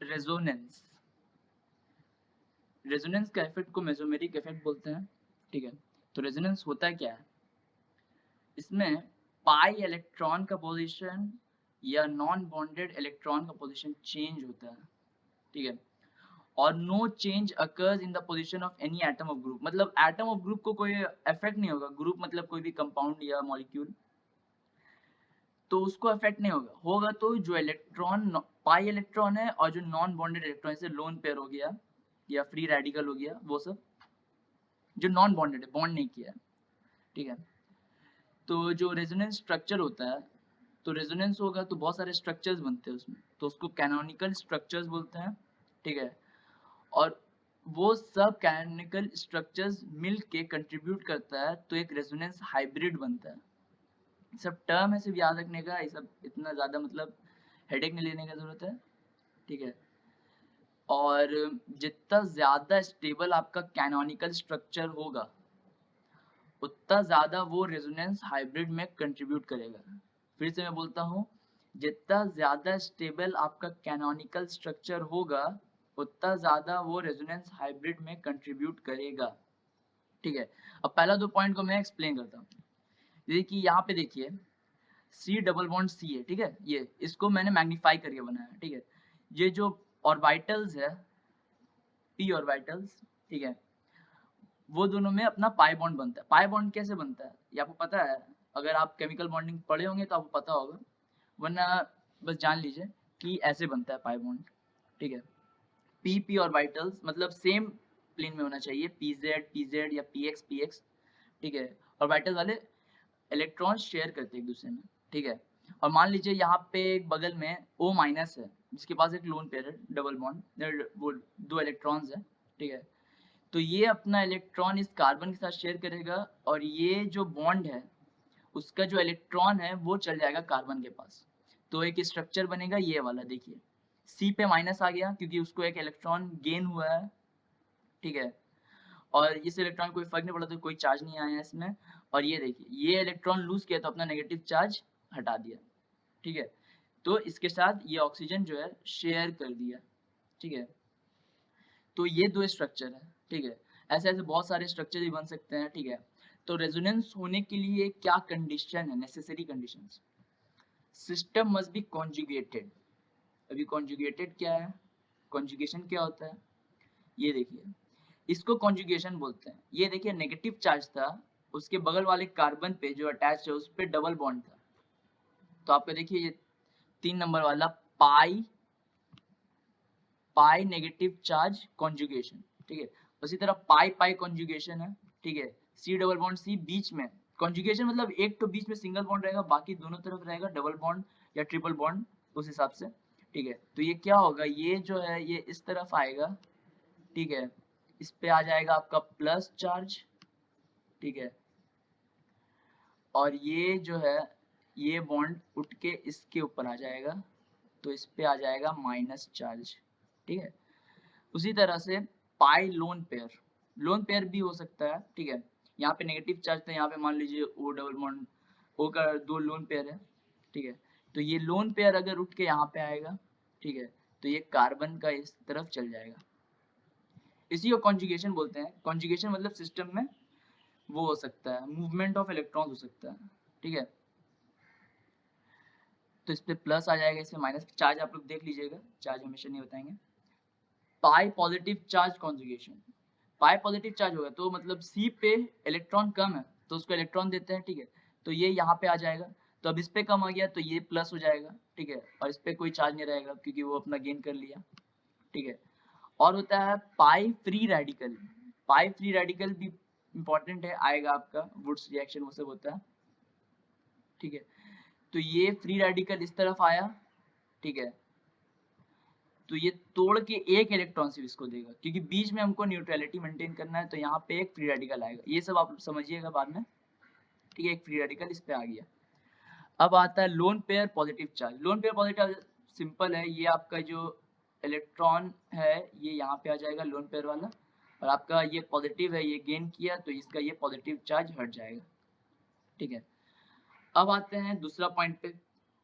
Resonance. Resonance का effect को mesomeric effect बोलते हैं, ठीक है। तो रेजोनेंस होता क्या है, इसमें पाई इलेक्ट्रॉन का पोजीशन या नॉन बॉन्डेड इलेक्ट्रॉन का पोजीशन चेंज होता है, ठीक है। और no change occurs in the position of any atom of group, मतलब एटम ऑफ ग्रुप को कोई इफेक्ट नहीं होगा, ग्रुप मतलब कोई भी कंपाउंड या मॉलिक्यूल, तो उसको इफेक्ट नहीं होगा। होगा तो जो इलेक्ट्रॉन पाई इलेक्ट्रॉन है और जो नॉन बॉन्डेड इलेक्ट्रॉन, जैसे लोन पेयर हो गया या फ्री रेडिकल हो गया, वो सब जो नॉन बॉन्डेड है, बॉन्ड नहीं किया है, ठीक है। तो जो रेजोनेंस स्ट्रक्चर होता है, तो रेजोनेंस होगा तो बहुत सारे स्ट्रक्चर्स बनते हैं उसमें, तो उसको कैनोनिकल स्ट्रक्चर्स बोलते हैं, ठीक है। और वो सब कैनोनिकल स्ट्रक्चर्स मिल के कंट्रीब्यूट करता है तो एक रेजोनेंस हाइब्रिड बनता है। सब टर्म है, सिर्फ याद रखने का, ये सब इतना ज़्यादा मतलब हेडेक नहीं लेने की ज़रूरत है, ठीक है। और जितना ज़्यादा स्टेबल आपका कैनोनिकल स्ट्रक्चर होगा उतना ज़्यादा वो रेजोनेंस हाइब्रिड में कंट्रीब्यूट करेगा। फिर से मैं बोलता हूँ, जितना ज़्यादा स्टेबल आपका कैनोनिकल स्ट्रक्चर होगा उतना ज़्यादा वो रेजोनेंस हाइब्रिड में कंट्रीब्यूट करेगा, ठीक है। अब पहला दो पॉइंट को मैं एक्सप्लेन करता हूँ। जैसे कि यहाँ पे देखिए C डबल बॉन्ड C है, ठीक है, ये इसको मैंने मैग्नीफाई करके बनाया, ठीक है। ये जो ऑर्बिटल्स है p ऑर्बिटल्स, ठीक है, वो दोनों में अपना पाई बॉन्ड बनता है। पाई बॉन्ड कैसे बनता है ये आपको पता है, अगर आप केमिकल बॉन्डिंग पढ़े होंगे तो आपको पता होगा, वरना बस जान लीजिए कि ऐसे बनता है पाई बॉन्ड, ठीक है। p ऑर्बिटल्स मतलब सेम प्लेन में होना चाहिए, pz या px, ठीक है। ऑर्बिटल वाले इलेक्ट्रॉन शेयर करते हैं एक दूसरे में, ठीक है। और मान लीजिए यहाँ पे एक बगल में O माइनस है जिसके पास एक लोन पेयर है, डबल बॉन्ड, वो दो इलेक्ट्रॉन्स है, ठीक है। तो ये अपना इलेक्ट्रॉन इस कार्बन के साथ शेयर करेगा और ये जो बॉन्ड है उसका जो इलेक्ट्रॉन है वो चल जाएगा कार्बन के पास, तो एक स्ट्रक्चर बनेगा ये वाला, देखिए C पे माइनस आ गया क्योंकि उसको एक इलेक्ट्रॉन गेन हुआ है, ठीक है। और इस इलेक्ट्रॉन कोई फर्क नहीं पड़ा तो कोई चार्ज नहीं आया इसमें, और ये देखिए ये इलेक्ट्रॉन लूज किया तो अपना नेगेटिव चार्ज हटा दिया, ठीक है। तो इसके साथ ये ऑक्सीजन जो है शेयर कर दिया, ठीक है। तो ये दो स्ट्रक्चर है, ठीक है। ऐसे ऐसे बहुत सारे स्ट्रक्चर भी बन सकते हैं, ठीक है। तो रेजोनेंस होने के लिए क्या कंडीशन है, necessary conditions, system must be conjugated. अभी कॉन्जुगेटेड क्या है, कॉन्जुगेशन क्या होता है, ये देखिए इसको कॉन्जुगेशन बोलते हैं। ये देखिए नेगेटिव चार्ज था, उसके बगल वाले कार्बन पे जो अटैच है उस पे डबल बॉन्ड था, तो आपका देखिए ये 3 नंबर वाला पाई पाई नेगेटिव चार्ज कॉन्जुगेशन, ठीक है। उसी तरह पाई पाई कॉन्जुगेशन है, ठीक है। C डबल बॉन्ड C बीच में कॉन्जुगेशन मतलब एक तो बीच में सिंगल बॉन्ड रहेगा, बाकी दोनों तरफ रहेगा डबल बॉन्ड या ट्रिपल बॉन्ड उस हिसाब से, ठीक है। तो ये क्या होगा, ये जो है ये इस तरफ आएगा, ठीक है। इस पे आ जाएगा आपका प्लस चार्ज, ठीक है। और ये जो है ये बॉन्ड उठ के इसके ऊपर आ जाएगा, तो इस पे आ जाएगा माइनस चार्ज, ठीक है। उसी तरह से पाई लोन पेयर भी हो सकता है, ठीक है। यहाँ पे नेगेटिव चार्ज था, यहाँ पे मान लीजिए ओ डबल बॉन्ड ओ का दो लोन पेयर है, ठीक है। तो ये लोन पेयर अगर उठ के यहाँ पे आएगा, ठीक है, तो ये कार्बन का इस तरफ चल जाएगा, इसी को कॉन्जुगेशन बोलते हैं। कॉन्जुगेशन मतलब सिस्टम में वो हो सकता है, मूवमेंट ऑफ इलेक्ट्रॉन्स हो सकता है, ठीक है। तो इस पे प्लस आ जाएगा, इस पे माइनस, चार्ज आप लोग देख लीजिएगा, चार्ज हमेशा नहीं बताएंगे। पाई पॉजिटिव चार्ज कॉन्जुगेशन, पाई पॉजिटिव चार्ज होगा तो मतलब C पे इलेक्ट्रॉन कम है तो उसको इलेक्ट्रॉन देते हैं, ठीक है। तो ये यहाँ पे आ जाएगा, तो अब इस पे कम आ गया तो ये प्लस हो जाएगा, ठीक है। और इस पे कोई चार्ज नहीं रहेगा क्योंकि वो अपना गेन कर लिया, ठीक है। और होता है पाई फ्री रेडिकल, पाई फ्री रेडिकल भी इंपॉर्टेंट है, आएगा आपका वुड्स रिएक्शन वो सब होता है, ठीक है। तो ये फ्री रेडिकल इस तरफ आया, ठीक है। तो ये तोड़ के एक इलेक्ट्रॉन सिर्फ इसको देगा क्योंकि बीच में हमको न्यूट्रलिटी मेंटेन करना है, तो यहाँ पे एक फ्री रेडिकल आएगा, ये सब आप समझिएगा बाद में, ठीक है। एक फ्री रेडिकल इस पे आ गया। अब आता है lone pair positive charge. Lone pair positive simple है, ये आपका जो इलेक्ट्रॉन है ये यहाँ पे आ जाएगा लोन पेयर वाला, और आपका ये पॉजिटिव है, ये गेन किया तो इसका ये पॉजिटिव चार्ज हट जाएगा, ठीक है। अब आते हैं दूसरा पॉइंट पे,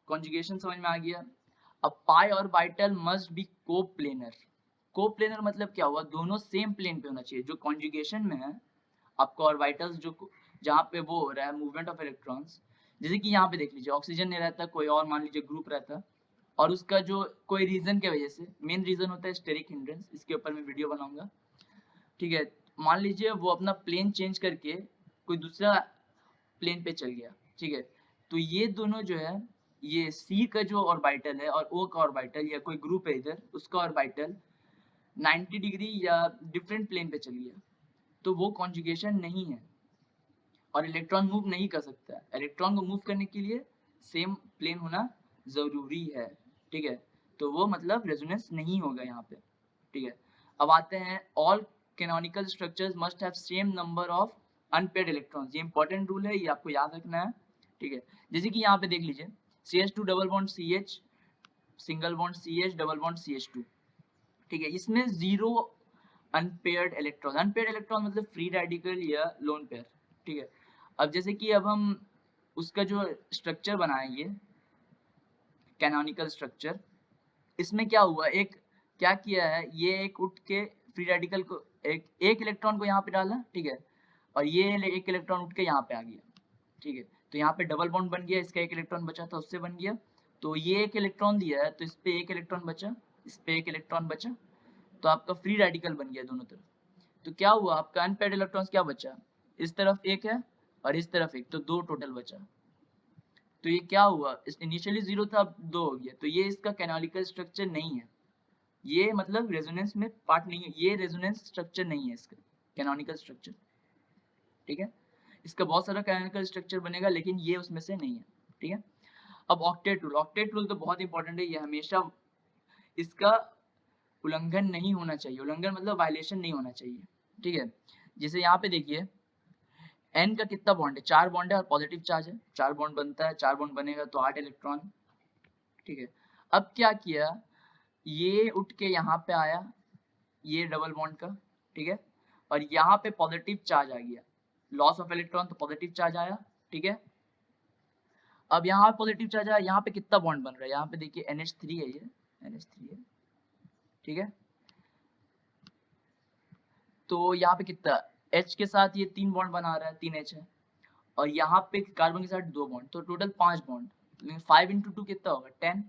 कॉन्जुगेशन समझ में आ गया। अब pi orbital must be coplanar. Coplanar मतलब क्या हुआ, दोनों सेम प्लेन पे होना चाहिए। जो कॉन्जुगेशन में है आपका ऑर्बिटल्स जो जहाँ पे वो हो रहा है मूवमेंट ऑफ इलेक्ट्रॉन्स, जैसे कि यहाँ पे देख लीजिए ऑक्सीजन नहीं रहता, कोई और मान लीजिए ग्रुप रहता, और उसका जो कोई रीजन के वजह से, मेन रीजन होता है स्टेरिक हिंड्रेंस, इसके ऊपर मैं वीडियो बनाऊंगा, ठीक है। मान लीजिए वो अपना प्लेन चेंज करके कोई दूसरा प्लेन पे चल गया, ठीक है। तो ये दोनों जो है, ये सी का जो ऑर्बिटल है और ओ का ऑर्बिटल या कोई ग्रुप है इधर, उसका ऑर्बिटल 90 डिग्री या डिफरेंट प्लेन पे चल गया, तो वो कॉन्जुगेशन नहीं है और इलेक्ट्रॉन मूव नहीं कर सकता है। इलेक्ट्रॉन को मूव करने के लिए सेम प्लेन होना जरूरी है, ठीक है। तो वो मतलब रेजोनेंस नहीं होगा यहाँ पे, ठीक है। अब आते हैं, all canonical structures must have same number of unpaired electrons. ये इंपॉर्टेंट रूल है, ये आपको याद रखना है, ठीक है। जैसे कि यहाँ पे देख लीजिए CH2 double bond CH, single bond CH, double bond CH2, ठीक है। इसमें 0 अनपेयर्ड इलेक्ट्रॉन, अनपेयर्ड इलेक्ट्रॉन मतलब फ्री रेडिकल या लोन पेयर, ठीक है। अब जैसे कि अब हम उसका जो स्ट्रक्चर बनाएंगे कैनोनिकल स्ट्रक्चर, इसमें क्या हुआ, एक क्या किया है, ये एक उठ के फ्री रेडिकल को एक इलेक्ट्रॉन को यहाँ पे डाला, ठीक है, और ये एक इलेक्ट्रॉन उठ के यहाँ पे आ गया, ठीक है। तो यहाँ पे डबल बॉन्ड बन गया, इसका एक इलेक्ट्रॉन बचा था उससे बन गया, तो ये एक इलेक्ट्रॉन दिया है तो इस पे एक इलेक्ट्रॉन बचा, इस पे एक इलेक्ट्रॉन बचा, तो आपका फ्री रेडिकल बन गया दोनों तरफ। तो क्या हुआ, आपका अनपेयर्ड इलेक्ट्रॉन्स क्या बचा, इस तरफ एक है और इस तरफ एक, तो 2 टोटल बचा। तो ये क्या हुआ, इनिशियली 0 था अब 2 हो गया, तो ये इसका कैनोनिकल स्ट्रक्चर नहीं है, ये मतलब रेजोनेंस में पार्ट नहीं है, ये रेजोनेंस स्ट्रक्चर नहीं है इसका कैनोनिकल स्ट्रक्चर, ठीक है। इसका बहुत सारा कैनोनिकल स्ट्रक्चर बनेगा लेकिन ये उसमें से नहीं है, ठीक है। अब ऑक्टेट रूल, ऑक्टेट रूल तो बहुत इंपॉर्टेंट है, ये हमेशा इसका उल्लंघन नहीं होना चाहिए, उल्लंघन मतलब वायलेशन नहीं होना चाहिए, ठीक है। जैसे यहाँ पे देखिए n का कितना बॉन्ड है, 4 बॉन्ड है और पॉजिटिव चार्ज है, 4 बॉन्ड बनता है, 4 बॉन्ड बनेगा तो 8 इलेक्ट्रॉन, ठीक है। अब क्या किया, ये उठ के यहाँ पे आया, ये डबल बॉन्ड का, ठीक है, और यहाँ पे पॉजिटिव चार्ज आ गया, लॉस ऑफ इलेक्ट्रॉन, तो पॉजिटिव चार्ज आया, ठीक है। अब यहाँ पॉजिटिव चार्ज आया, यहाँ पे कितना बॉन्ड बन रहा है, यहाँ पे देखिए NH3 है, ये NH3 है, ठीक है। तो यहाँ पे कितना, H के साथ ये 3 बॉन्ड बना रहा है, 3H है, और यहाँ पे कार्बन के साथ 2 बॉन्ड, तो टोटल 5 बॉन्ड, 5 इंटू 2 कितना होगा 10,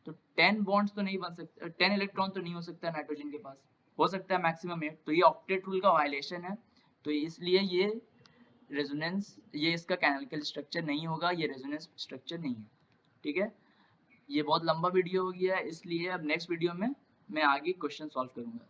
तो 10 बॉन्ड्स तो नहीं बन सकते, 10 इलेक्ट्रॉन तो नहीं हो सकता नाइट्रोजन के पास, हो सकता है मैक्सिमम 8, तो ये ऑक्टेट रूल का वायलेशन है, तो इसलिए ये रेजोनेंस, ये इसका कैनोनिकल स्ट्रक्चर नहीं होगा, ये रेजोनेंस स्ट्रक्चर नहीं है, ठीक है। ये बहुत लंबा वीडियो हो गया है, इसलिए अब नेक्स्ट वीडियो में मैं आगे क्वेश्चन सॉल्व करूंगा।